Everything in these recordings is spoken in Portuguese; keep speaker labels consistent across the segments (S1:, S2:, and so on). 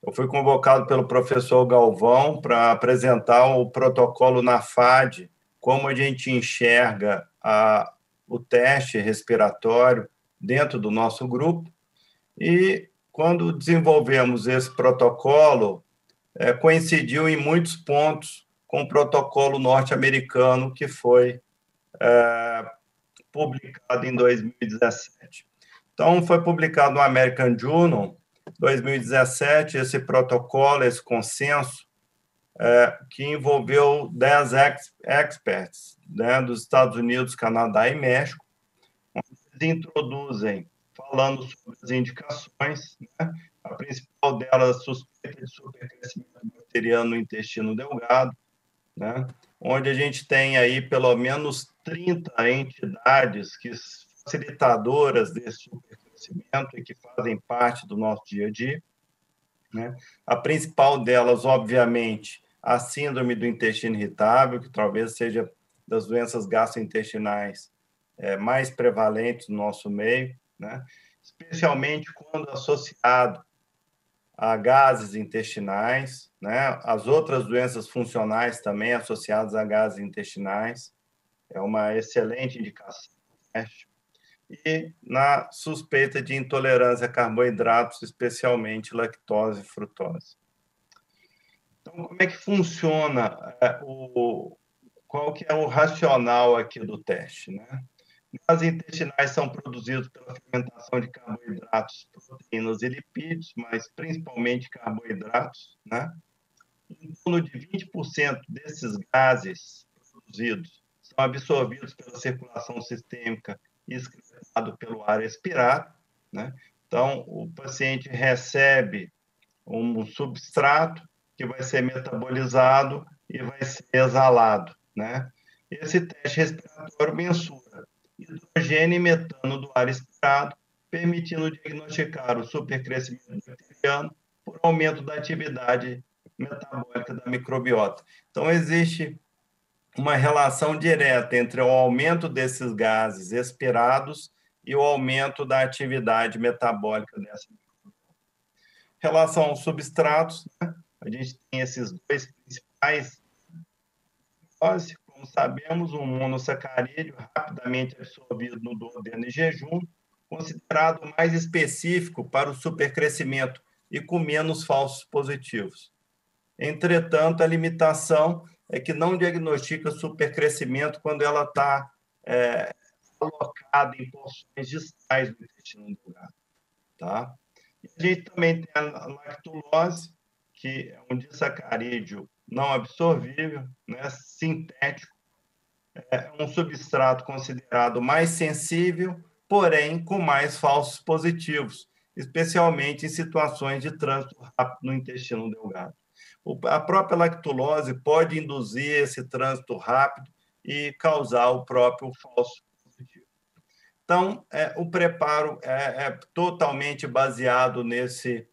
S1: Eu fui convocado pelo professor Galvão para apresentar o protocolo NAFAD, como a gente enxerga o teste respiratório dentro do nosso grupo. E, quando desenvolvemos esse protocolo, coincidiu em muitos pontos com o protocolo norte-americano que foi publicado em 2017. Então, foi publicado no American Journal, 2017, esse protocolo, esse consenso, que envolveu 10 experts, né, dos Estados Unidos, Canadá e México, onde eles introduzem, falando sobre as indicações, né, a principal delas, suspeita de supercrescimento bacteriano no intestino delgado, né, onde a gente tem aí pelo menos 30 entidades que facilitadoras desse supercrescimento e que fazem parte do nosso dia a dia, né? A principal delas, obviamente, a síndrome do intestino irritável, que talvez seja das doenças gastrointestinais mais prevalentes no nosso meio, né? Especialmente quando associado a gases intestinais, né? As outras doenças funcionais também associadas a gases intestinais, é uma excelente indicação do teste. E na suspeita de intolerância a carboidratos, especialmente lactose e frutose. Então, como é que funciona qual que é o racional aqui do teste, né? Gases intestinais são produzidos pela fermentação de carboidratos, proteínas e lipídios, mas principalmente carboidratos, né? Em torno de 20% desses gases produzidos são absorvidos pela circulação sistêmica e excretados pelo ar expirado, né? Então, o paciente recebe um substrato que vai ser metabolizado e vai ser exalado, né? Esse teste respiratório mensura hidrogênio e metano do ar expirado, permitindo diagnosticar o supercrescimento bacteriano por aumento da atividade metabólica da microbiota. Então, existe uma relação direta entre o aumento desses gases expirados e o aumento da atividade metabólica dessa microbiota. Em relação aos substratos, né, a gente tem esses dois principais. Como sabemos, um monossacarídeo rapidamente absorvido no duodeno em jejum, considerado mais específico para o supercrescimento e com menos falsos positivos. Entretanto, a limitação é que não diagnostica supercrescimento quando ela está alocada em porções distais do intestino delgado. Tá? E a gente também tem a lactulose, que é um disacarídeo não absorvível, né, sintético, é um substrato considerado mais sensível, porém com mais falsos positivos, especialmente em situações de trânsito rápido no intestino delgado. A própria lactulose pode induzir esse trânsito rápido e causar o próprio falso positivo. Então, o preparo é totalmente baseado nesse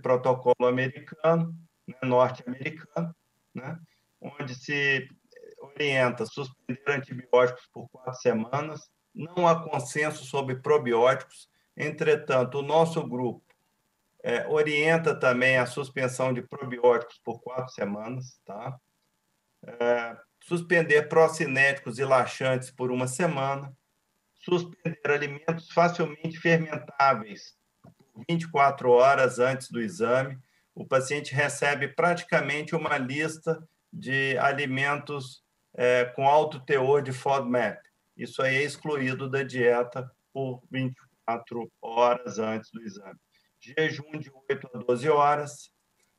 S1: protocolo americano, né, norte-americano, né, onde se orienta suspender antibióticos por 4 semanas. Não há consenso sobre probióticos. Entretanto, o nosso grupo orienta também a suspensão de probióticos por 4 semanas, tá? Suspender procinéticos e laxantes por 1 semana, suspender alimentos facilmente fermentáveis por 24 horas antes do exame. O paciente recebe praticamente uma lista de alimentos com alto teor de FODMAP. Isso aí é excluído da dieta por 24 horas antes do exame. Jejum de 8 a 12 horas,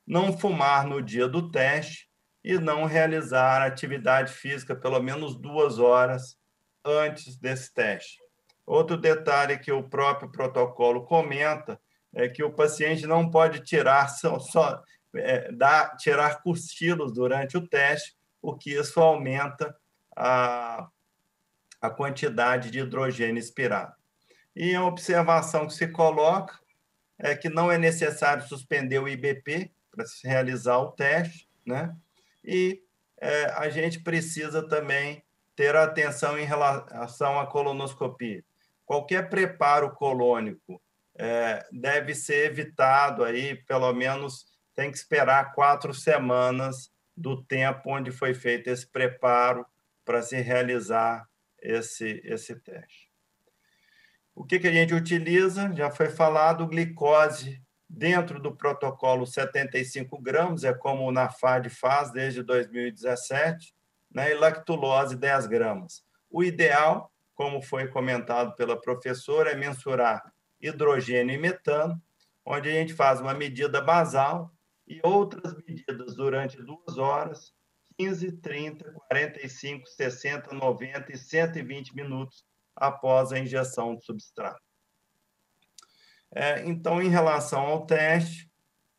S1: não fumar no dia do teste e não realizar atividade física pelo menos 2 horas antes desse teste. Outro detalhe que o próprio protocolo comenta é que o paciente não pode tirar tirar cochilos durante o teste, porque isso aumenta a quantidade de hidrogênio expirado. E a observação que se coloca é que não é necessário suspender o IBP para se realizar o teste, né? E a gente precisa também ter atenção em relação à colonoscopia. Qualquer preparo colônico deve ser evitado aí, pelo menos tem que esperar 4 semanas do tempo onde foi feito esse preparo para se realizar esse teste. O que a gente utiliza? Já foi falado, glicose dentro do protocolo 75 gramas, é como o NAFAD faz desde 2017, né, e lactulose 10 gramas. O ideal, como foi comentado pela professora, é mensurar hidrogênio e metano, onde a gente faz uma medida basal e outras medidas durante 2 horas, 15, 30, 45, 60, 90 e 120 minutos após a injeção do substrato. Então, em relação ao teste,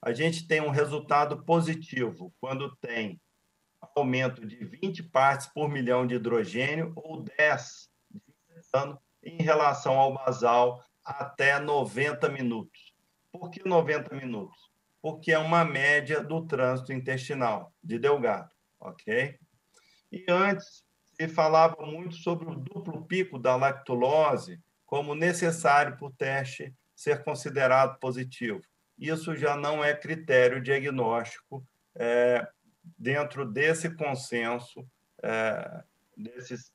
S1: a gente tem um resultado positivo quando tem aumento de 20 partes por milhão de hidrogênio ou 10 de metano em relação ao basal até 90 minutos. Por que 90 minutos? Porque é uma média do trânsito intestinal de Delgado, ok? E antes se falava muito sobre o duplo pico da lactulose como necessário para o teste ser considerado positivo. Isso já não é critério diagnóstico dentro desse consenso, desse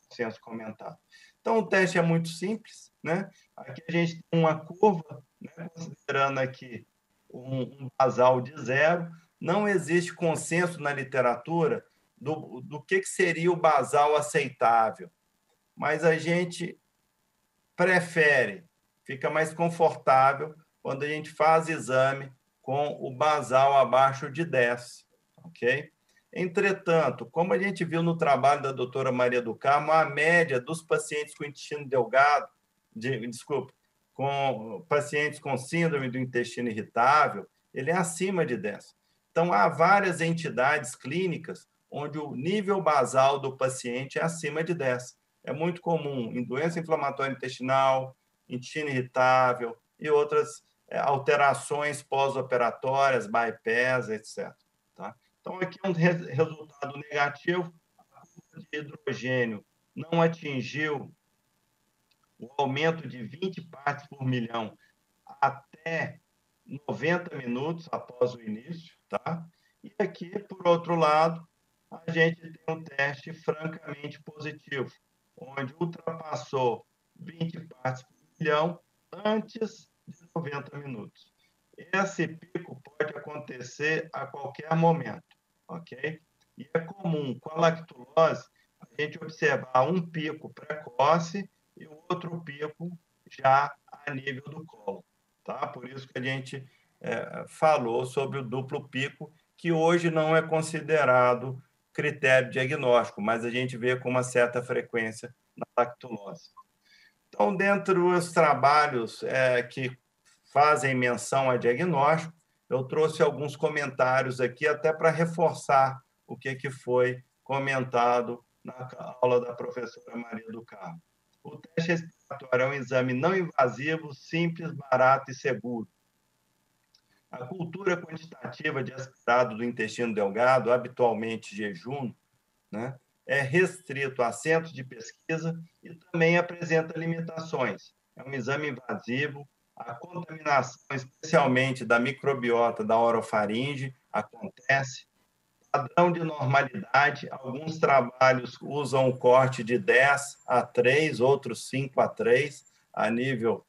S1: consenso comentado. Então, o teste é muito simples, né? Aqui a gente tem uma curva, né, considerando aqui um basal de 0. Não existe consenso na literatura do que seria o basal aceitável, mas a gente prefere, fica mais confortável quando a gente faz exame com o basal abaixo de 10, ok? Entretanto, como a gente viu no trabalho da doutora Maria do Carmo, a média dos pacientes com intestino delgado, com pacientes com síndrome do intestino irritável, ele é acima de 10. Então, há várias entidades clínicas onde o nível basal do paciente é acima de 10. É muito comum em doença inflamatória intestinal, intestino irritável e outras alterações pós-operatórias, bypass, etc. Tá? Então, aqui é um resultado negativo. A curva de hidrogênio não atingiu o aumento de 20 partes por milhão até 90 minutos após o início, tá? E aqui, por outro lado, a gente tem um teste francamente positivo, onde ultrapassou 20 partes por milhão antes de 90 minutos. Esse pico pode acontecer a qualquer momento, ok? E é comum, com a lactulose, a gente observar um pico precoce e o outro pico já a nível do colo, tá? Por isso que a gente falou sobre o duplo pico, que hoje não é considerado critério diagnóstico, mas a gente vê com uma certa frequência na lactulose. Então, dentro dos trabalhos que fazem menção a diagnóstico, eu trouxe alguns comentários aqui até para reforçar o que foi comentado na aula da professora Maria do Carmo. O teste respiratório é um exame não invasivo, simples, barato e seguro. A cultura quantitativa de aspirado do intestino delgado, habitualmente jejum, né, é restrito a centros de pesquisa e também apresenta limitações. É um exame invasivo, a contaminação, especialmente da microbiota da orofaringe, acontece. Padrão de normalidade, alguns trabalhos usam o corte de 10 a 3, outros 5 a 3, a nível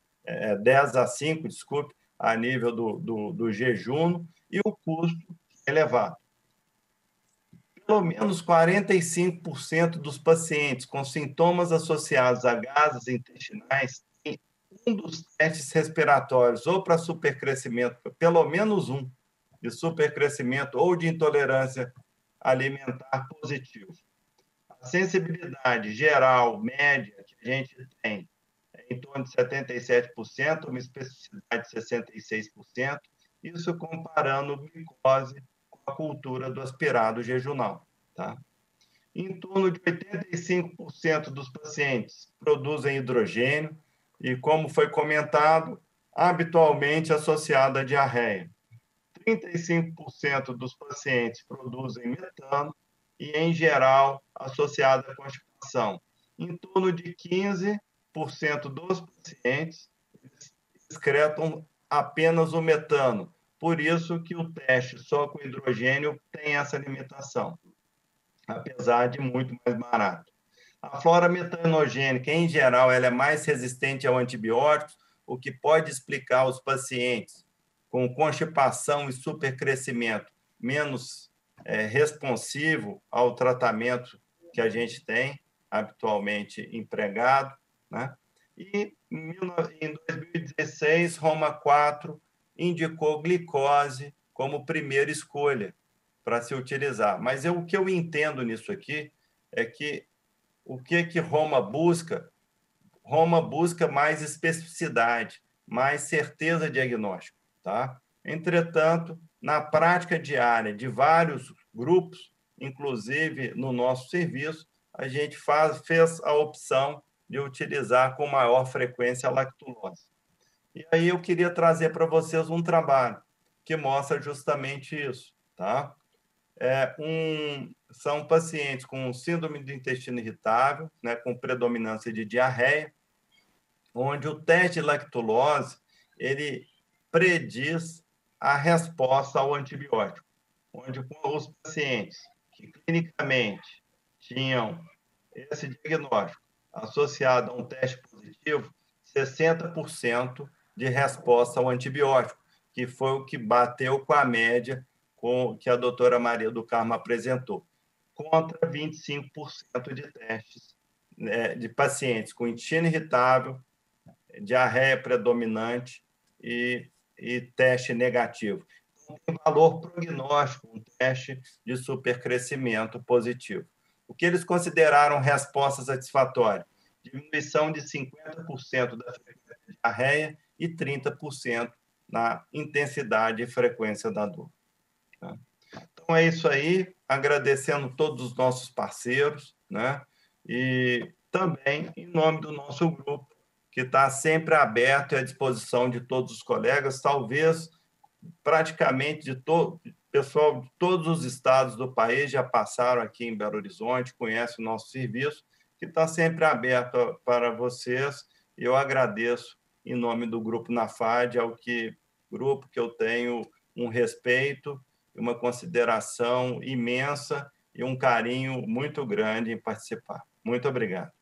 S1: 10 a 5, desculpe, a nível do jejum, e o custo elevado. Pelo menos 45% dos pacientes com sintomas associados a gases intestinais têm um dos testes respiratórios, ou para supercrescimento, pelo menos um, de supercrescimento ou de intolerância alimentar positivo. A sensibilidade geral, média, que a gente tem, é em torno de 77%, uma especificidade de 66%, isso comparando glicose com a cultura do aspirado jejunal. Tá? Em torno de 85% dos pacientes produzem hidrogênio e, como foi comentado, habitualmente associado à diarreia. 35% dos pacientes produzem metano e, em geral, associado à constipação. Em torno de 15% dos pacientes excretam apenas o metano. Por isso que o teste só com hidrogênio tem essa limitação, apesar de muito mais barato. A flora metanogênica, em geral, ela é mais resistente ao antibióticos, o que pode explicar aos pacientes com constipação e supercrescimento menos responsivo ao tratamento que a gente tem habitualmente empregado, né? E em 2016, Roma 4 indicou glicose como primeira escolha para se utilizar. Mas o que eu entendo nisso aqui é que o que Roma busca? Roma busca mais especificidade, mais certeza diagnóstica, tá? Entretanto, na prática diária de vários grupos, inclusive no nosso serviço, a gente fez a opção de utilizar com maior frequência a lactulose. E aí eu queria trazer para vocês um trabalho que mostra justamente isso, tá? São pacientes com síndrome do intestino irritável, né, com predominância de diarreia, onde o teste de lactulose ele prediz a resposta ao antibiótico, onde com os pacientes que clinicamente tinham esse diagnóstico associado a um teste positivo, 60% de resposta ao antibiótico, que foi o que bateu com a média que a doutora Maria do Carmo apresentou, contra 25% de testes de pacientes com intestino irritável, diarreia predominante e teste negativo. Então, tem valor prognóstico, um teste de supercrescimento positivo. O que eles consideraram resposta satisfatória? Diminuição de 50% da frequência de diarreia e 30% na intensidade e frequência da dor. Então, é isso aí. Agradecendo todos os nossos parceiros, né? E também em nome do nosso grupo, que está sempre aberto e à disposição de todos os colegas, talvez praticamente de todo pessoal de todos os estados do país já passaram aqui em Belo Horizonte, conhece o nosso serviço, que está sempre aberto para vocês. Eu agradeço em nome do Grupo NAFAD, grupo que eu tenho um respeito, uma consideração imensa e um carinho muito grande em participar. Muito obrigado.